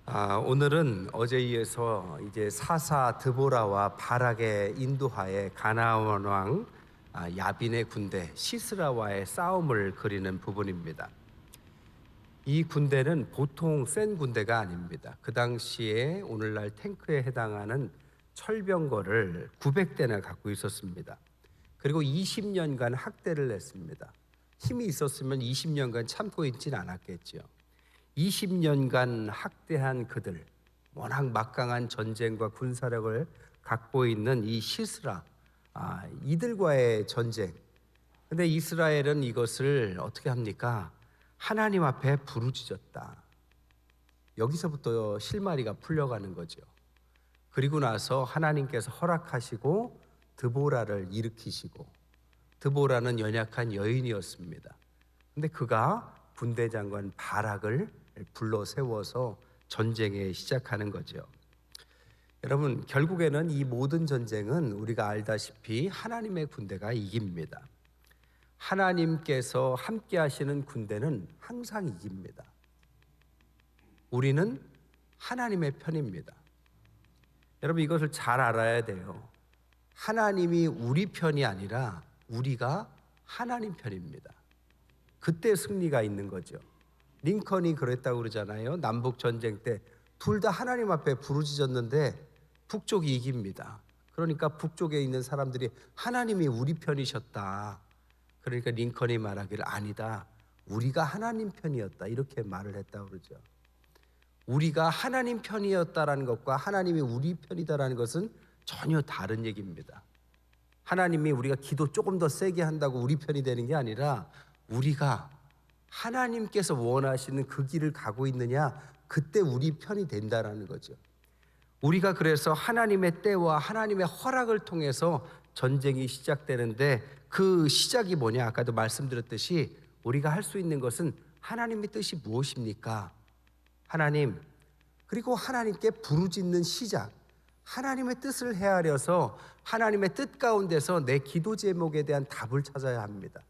오늘은 어제에 이어서 이제 사사 드보라와 바락의 인도하에 가나안 왕 야빈의 군대 시스라와의 싸움을 그리는 부분입니다. 이 군대는 보통 센 군대가 아닙니다. 그 당시에 오늘날 탱크에 해당하는 철병거를 900대나 갖고 있었습니다. 그리고 20년간 학대를 했습니다. 힘이 있었으면 20년간 참고 있진 않았겠죠. 20년간 학대한 그들, 워낙 막강한 전쟁과 군사력을 갖고 있는 이 시스라, 이들과의 전쟁. 근데 이스라엘은 이것을 어떻게 합니까? 하나님 앞에 부르짖었다. 여기서부터 실마리가 풀려가는 거죠. 그리고 나서 하나님께서 허락하시고 드보라를 일으키시고, 드보라는 연약한 여인이었습니다. 근데 그가 군대장관 바락을 불러 세워서 전쟁에 시작하는 거죠. 여러분, 결국에는 이 모든 전쟁은 우리가 알다시피 하나님의 군대가 이깁니다. 하나님께서 함께 하시는 군대는 항상 이깁니다. 우리는 하나님의 편입니다. 여러분, 이것을 잘 알아야 돼요. 하나님이 우리 편이 아니라 우리가 하나님 편입니다. 그때 승리가 있는 거죠. 링컨이 그랬다고 그러잖아요. 남북 전쟁 때 둘 다 하나님 앞에 부르짖었는데 북쪽이 이깁니다. 그러니까 북쪽에 있는 사람들이 하나님이 우리 편이셨다. 그러니까 링컨이 말하기를 아니다. 우리가 하나님 편이었다. 이렇게 말을 했다고 그러죠. 우리가 하나님 편이었다라는 것과 하나님이 우리 편이다라는 것은 전혀 다른 얘기입니다. 하나님이 우리가 기도 조금 더 세게 한다고 우리 편이 되는 게 아니라 우리가 하나님께서 원하시는 그 길을 가고 있느냐, 그때 우리 편이 된다라는 거죠. 우리가 그래서 하나님의 때와 하나님의 허락을 통해서 전쟁이 시작되는데 그 시작이 뭐냐? 아까도 말씀드렸듯이 우리가 할 수 있는 것은 하나님의 뜻이 무엇입니까? 하나님, 그리고 하나님께 부르짖는 시작, 하나님의 뜻을 헤아려서 하나님의 뜻 가운데서 내 기도 제목에 대한 답을 찾아야 합니다.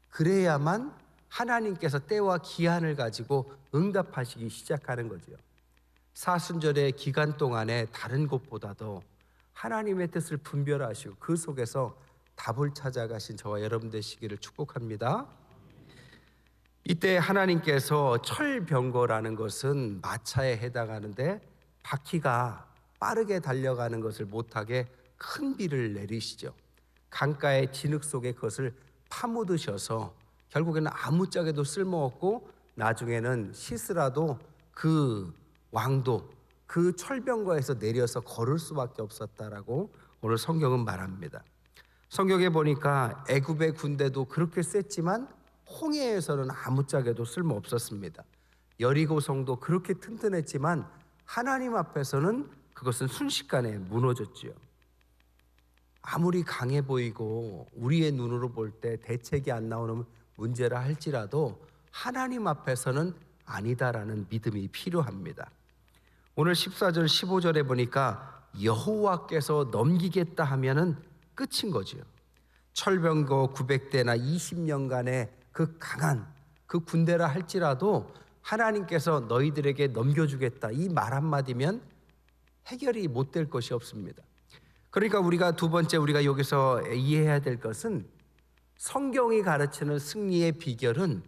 그래야만 하나님께서 때와 기한을 가지고 응답하시기 시작하는 거죠. 사순절의 기간 동안에 다른 곳보다도 하나님의 뜻을 분별하시고 그 속에서 답을 찾아가신 저와 여러분 되시기를 축복합니다. 이때 하나님께서 철병거라는 것은 마차에 해당하는데 바퀴가 빠르게 달려가는 것을 못하게 큰 비를 내리시죠. 강가의 진흙 속에 그것을 파묻으셔서 결국에는 아무짝에도 쓸모없고 나중에는 시스라도 그 왕도 그 철병거에서 내려서 걸을 수밖에 없었다라고 오늘 성경은 말합니다. 성경에 보니까 애굽의 군대도 그렇게 셌지만 홍해에서는 아무짝에도 쓸모없었습니다. 여리고성도 그렇게 튼튼했지만 하나님 앞에서는 그것은 순식간에 무너졌지요. 아무리 강해 보이고 우리의 눈으로 볼 때 대책이 안 나오는 문제라 할지라도 하나님 앞에서는 아니다라는 믿음이 필요합니다. 오늘 14절 15절에 보니까 여호와께서 넘기겠다 하면은 끝인 거죠. 철병거 900대나 20년간의 그 강한 그 군대라 할지라도 하나님께서 너희들에게 넘겨주겠다, 이 말 한마디면 해결이 못 될 것이 없습니다. 그러니까 우리가 두 번째 우리가 여기서 이해해야 될 것은 성경이 가르치는 승리의 비결은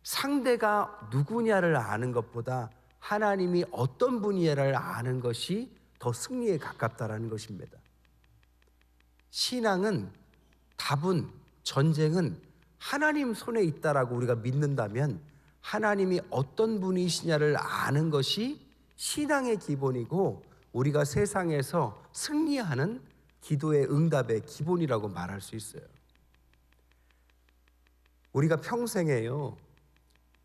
상대가 누구냐를 아는 것보다 하나님이 어떤 분이냐를 아는 것이 더 승리에 가깝다라는 것입니다. 신앙은, 답은, 전쟁은 하나님 손에 있다라고 우리가 믿는다면 하나님이 어떤 분이시냐를 아는 것이 신앙의 기본이고 우리가 세상에서 승리하는 기도의 응답의 기본이라고 말할 수 있어요. 우리가 평생에요,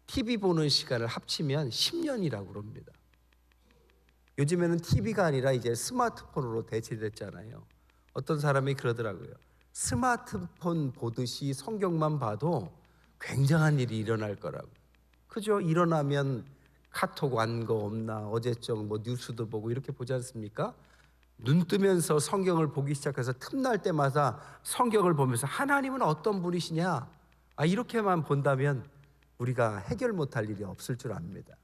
TV 보는 시간을 합치면 10년이라고 그럽니다. 요즘에는 TV가 아니라 이제 스마트폰으로 대체됐잖아요. 어떤 사람이 그러더라고요. 스마트폰 보듯이 성경만 봐도 굉장한 일이 일어날 거라고. 그죠? 일어나면 카톡 온 거 없나, 어제적 뭐 뉴스도 보고 이렇게 보지 않습니까? 눈 뜨면서 성경을 보기 시작해서 틈날 때마다 성경을 보면서 하나님은 어떤 분이시냐, 이렇게만 본다면 우리가 해결 못할 일이 없을 줄 압니다.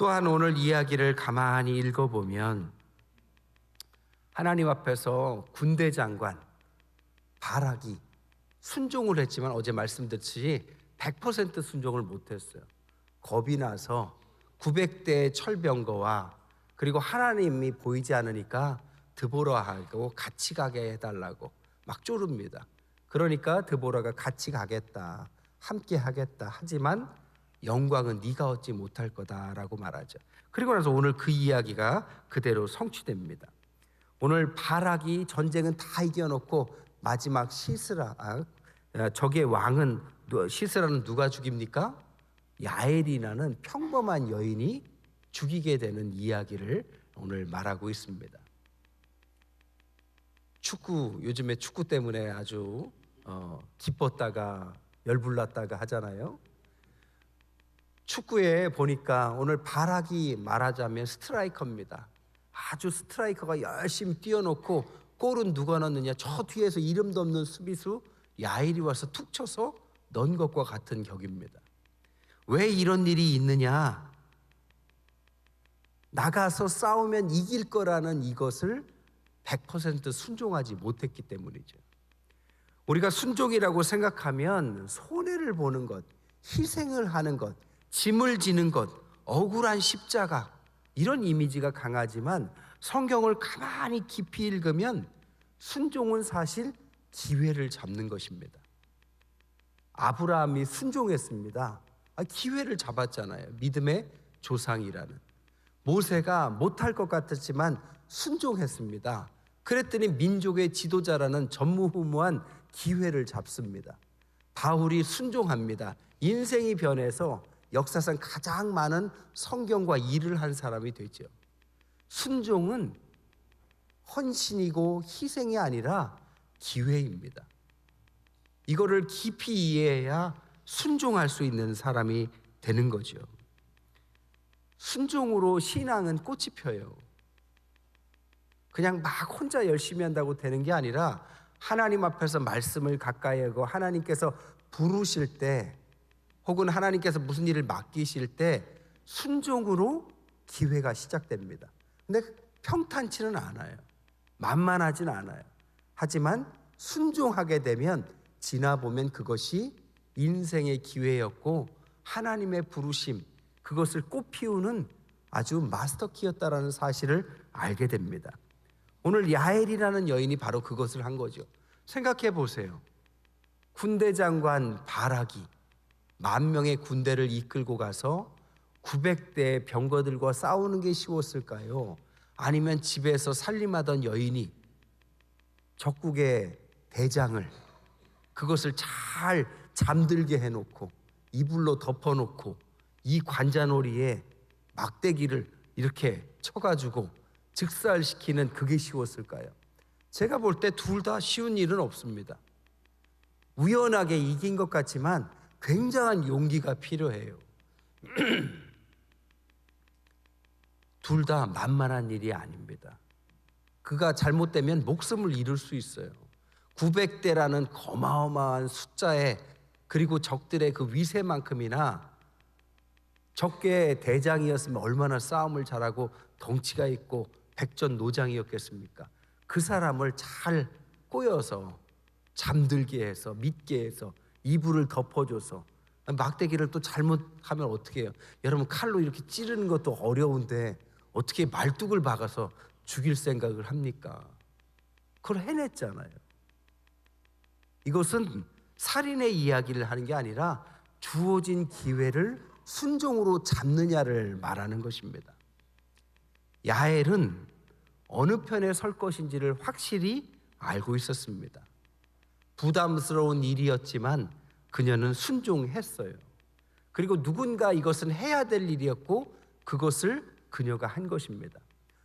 또한 오늘 이야기를 가만히 읽어보면 하나님 앞에서 군대 장관 바락이 순종을 했지만 어제 말씀드렸듯이 100% 순종을 못했어요. 겁이 나서 900대의 철병거와 그리고 하나님이 보이지 않으니까 드보라하고 같이 가게 해달라고 막 쪼릅니다. 그러니까 드보라가 같이 가겠다, 함께 하겠다 하지만 영광은 네가 얻지 못할 거다라고 말하죠. 그리고 나서 오늘 그 이야기가 그대로 성취됩니다. 오늘 바락이 전쟁은 다 이겨놓고 마지막 시스라, 적의 왕은 시스라는 누가 죽입니까? 야엘이라는 평범한 여인이 죽이게 되는 이야기를 오늘 말하고 있습니다. 요즘에 축구 때문에 아주 기뻤다가 열불났다가 하잖아요. 축구에 보니까 오늘 바락이 말하자면 스트라이커입니다. 아주 스트라이커가 열심히 뛰어놓고 골은 누가 넣느냐, 저 뒤에서 이름도 없는 수비수 야일이 와서 툭 쳐서 넣은 것과 같은 격입니다. 왜 이런 일이 있느냐? 나가서 싸우면 이길 거라는 이것을 100% 순종하지 못했기 때문이죠. 우리가 순종이라고 생각하면 손해를 보는 것, 희생을 하는 것, 짐을 지는 것, 억울한 십자가, 이런 이미지가 강하지만 성경을 가만히 깊이 읽으면 순종은 사실 기회를 잡는 것입니다. 아브라함이 순종했습니다. 기회를 잡았잖아요. 믿음의 조상이라는. 모세가 못할 것 같았지만 순종했습니다. 그랬더니 민족의 지도자라는 전무후무한 기회를 잡습니다. 바울이 순종합니다. 인생이 변해서 역사상 가장 많은 성경과 일을 한 사람이 되죠. 순종은 헌신이고 희생이 아니라 기회입니다. 이거를 깊이 이해해야 순종할 수 있는 사람이 되는 거죠. 순종으로 신앙은 꽃이 펴요. 그냥 막 혼자 열심히 한다고 되는 게 아니라 하나님 앞에서 말씀을 가까이 하고 하나님께서 부르실 때 혹은 하나님께서 무슨 일을 맡기실 때 순종으로 기회가 시작됩니다. 근데 평탄치는 않아요. 만만하진 않아요. 하지만 순종하게 되면 지나보면 그것이 인생의 기회였고 하나님의 부르심, 그것을 꽃피우는 아주 마스터키였다라는 사실을 알게 됩니다. 오늘 야엘이라는 여인이 바로 그것을 한 거죠. 생각해 보세요. 군대 장관 바락이 10,000명의 군대를 이끌고 가서 900대 병거들과 싸우는 게 쉬웠을까요? 아니면 집에서 살림하던 여인이 적국의 대장을 그것을 잘 잠들게 해놓고 이불로 덮어놓고 이 관자놀이에 막대기를 이렇게 쳐가지고 즉살시키는 그게 쉬웠을까요? 제가 볼 때 둘 다 쉬운 일은 없습니다. 우연하게 이긴 것 같지만 굉장한 용기가 필요해요. 둘 다 만만한 일이 아닙니다. 그가 잘못되면 목숨을 잃을 수 있어요. 900대라는 어마어마한 숫자에 그리고 적들의 그 위세만큼이나 적의 대장이었으면 얼마나 싸움을 잘하고 덩치가 있고 백전노장이었겠습니까? 그 사람을 잘 꼬여서 잠들게 해서 믿게 해서 이불을 덮어줘서 막대기를 또 잘못하면 어떻게 해요? 여러분 칼로 이렇게 찌르는 것도 어려운데 어떻게 말뚝을 박아서 죽일 생각을 합니까? 그걸 해냈잖아요. 이것은 살인의 이야기를 하는 게 아니라 주어진 기회를 순종으로 잡느냐를 말하는 것입니다. 야엘은 어느 편에 설 것인지를 확실히 알고 있었습니다. 부담스러운 일이었지만 그녀는 순종했어요. 그리고 누군가 이것은 해야 될 일이었고 그것을 그녀가 한 것입니다.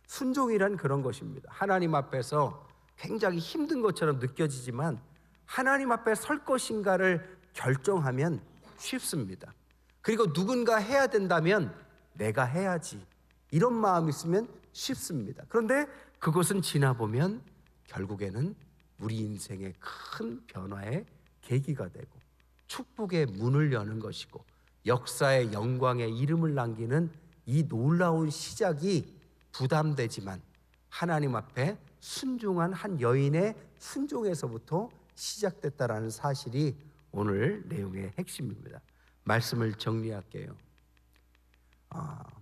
순종이란 그런 것입니다. 하나님 앞에서 굉장히 힘든 것처럼 느껴지지만 하나님 앞에 설 것인가를 결정하면 쉽습니다. 그리고 누군가 해야 된다면 내가 해야지 이런 마음이 있으면 쉽습니다. 그런데 그것은 지나보면 결국에는 우리 인생의 큰 변화의 계기가 되고 축복의 문을 여는 것이고 역사의 영광의 이름을 남기는 이 놀라운 시작이 부담되지만 하나님 앞에 순종한 한 여인의 순종에서부터 시작됐다라는 사실이 오늘 내용의 핵심입니다. 말씀을 정리할게요.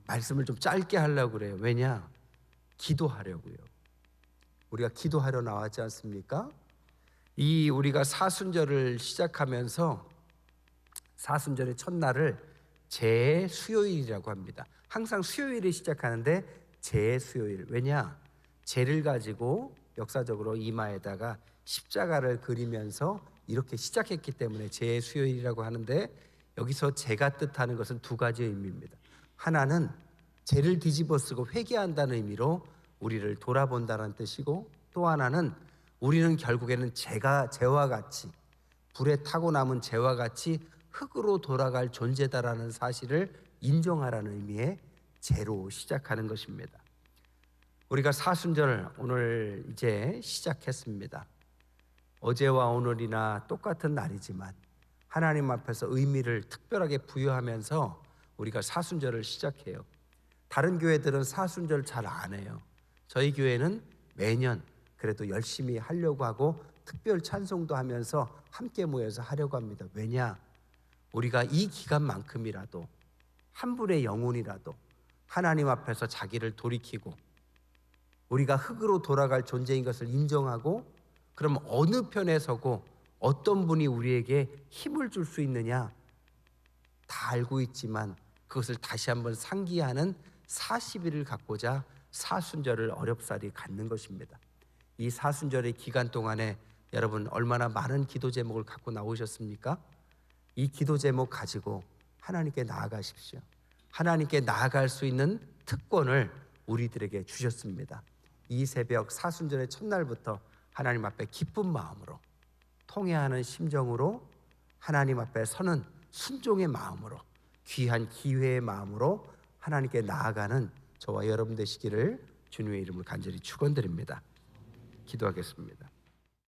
말씀을 좀 짧게 하려고 그래요. 왜냐? 기도하려고요. 우리가 기도하러 나왔지 않습니까? 우리가 사순절을 시작하면서 사순절의 첫날을 제수요일이라고 합니다. 항상 수요일에 시작하는데 제수요일. 왜냐? 제를 가지고 역사적으로 이마에다가 십자가를 그리면서 이렇게 시작했기 때문에 제수요일이라고 하는데, 여기서 제가 뜻하는 것은 두 가지 의미입니다. 하나는 죄를 뒤집어 쓰고 회개한다는 의미로 우리를 돌아본다는 뜻이고, 또 하나는 우리는 결국에는 죄와 같이, 불에 타고 남은 죄와 같이 흙으로 돌아갈 존재다라는 사실을 인정하라는 의미의 죄로 시작하는 것입니다. 우리가 사순절 오늘 이제 시작했습니다. 어제와 오늘이나 똑같은 날이지만 하나님 앞에서 의미를 특별하게 부여하면서 우리가 사순절을 시작해요. 다른 교회들은 사순절 잘 안 해요. 저희 교회는 매년 그래도 열심히 하려고 하고 특별 찬송도 하면서 함께 모여서 하려고 합니다. 왜냐? 우리가 이 기간만큼이라도 한 분의 영혼이라도 하나님 앞에서 자기를 돌이키고 우리가 흙으로 돌아갈 존재인 것을 인정하고, 그럼 어느 편에 서고 어떤 분이 우리에게 힘을 줄 수 있느냐 다 알고 있지만 그것을 다시 한번 상기하는 40일을 갖고자 사순절을 어렵사리 갖는 것입니다. 이 사순절의 기간 동안에 여러분 얼마나 많은 기도 제목을 갖고 나오셨습니까? 이 기도 제목 가지고 하나님께 나아가십시오. 하나님께 나아갈 수 있는 특권을 우리들에게 주셨습니다. 이 새벽 사순절의 첫날부터 하나님 앞에 기쁜 마음으로, 통회하는 심정으로, 하나님 앞에 서는 순종의 마음으로, 귀한 기회의 마음으로 하나님께 나아가는 저와 여러분 되시기를 주님의 이름으로 간절히 축원드립니다. 기도하겠습니다.